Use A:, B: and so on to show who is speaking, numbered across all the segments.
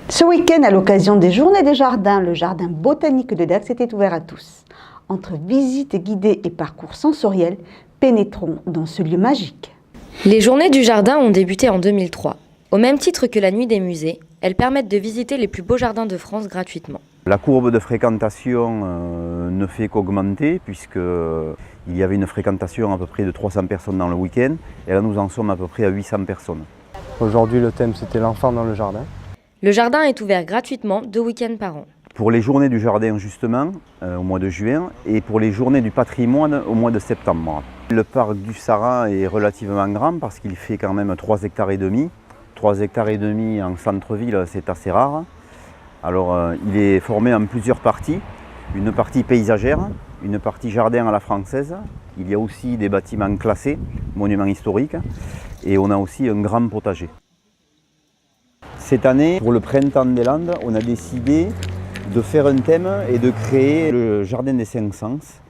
A: Ce week-end, à l'occasion des Journées des Jardins, le jardin botanique de Dax était ouvert à tous. Entre visites guidées et parcours sensoriels, pénétrons dans ce lieu magique.
B: Les Journées du Jardin ont débuté en 2003. Au même titre que la Nuit des musées, elles permettent de visiter les plus beaux jardins de France gratuitement.
C: La courbe de fréquentation ne fait qu'augmenter puisqu'il y avait une fréquentation à peu près de 300 personnes dans le week-end et là nous en sommes à peu près à 800 personnes.
D: Aujourd'hui le thème c'était l'enfant dans le jardin.
B: Le jardin est ouvert gratuitement 2 week-ends par an.
C: Pour les journées du jardin justement, au mois de juin, et pour les journées du patrimoine au mois de septembre. Le parc du Sara est relativement grand parce qu'il fait quand même 3,5 hectares. 3,5 hectares en centre-ville, c'est assez rare. Alors il est formé en plusieurs parties. Une partie paysagère, une partie jardin à la française. Il y a aussi des bâtiments classés, monuments historiques, et on a aussi un grand potager. Cette année, pour le Printemps des Landes, on a décidé de faire un thème et de créer le Jardin des 5 sens.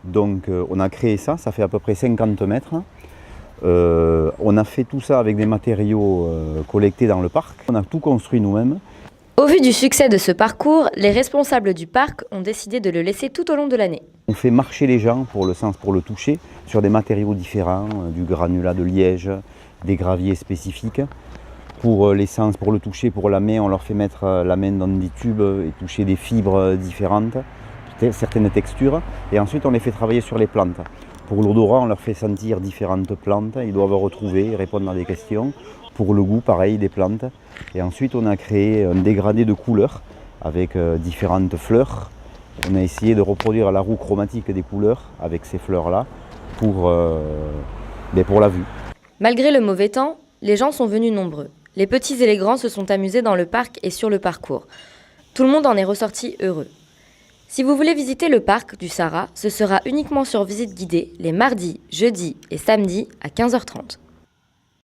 C: Donc on a créé ça fait à peu près 50 mètres. On a fait tout ça avec des matériaux collectés dans le parc. On a tout construit nous-mêmes.
B: Au vu du succès de ce parcours, les responsables du parc ont décidé de le laisser tout au long de l'année.
C: On fait marcher les gens pour le toucher sur des matériaux différents, du granulat de liège, des graviers spécifiques. Pour l'essence, pour le toucher, pour la main, on leur fait mettre la main dans des tubes et toucher des fibres différentes, certaines textures. Et ensuite, on les fait travailler sur les plantes. Pour l'odorat, on leur fait sentir différentes plantes. Ils doivent retrouver, répondre à des questions. Pour le goût, pareil, des plantes. Et ensuite, on a créé un dégradé de couleurs avec différentes fleurs. On a essayé de reproduire la roue chromatique des couleurs avec ces fleurs-là pour la vue.
B: Malgré le mauvais temps, les gens sont venus nombreux. Les petits et les grands se sont amusés dans le parc et sur le parcours. Tout le monde en est ressorti heureux. Si vous voulez visiter le parc du Sara, ce sera uniquement sur visite guidée les mardis, jeudis et samedis à 15h30.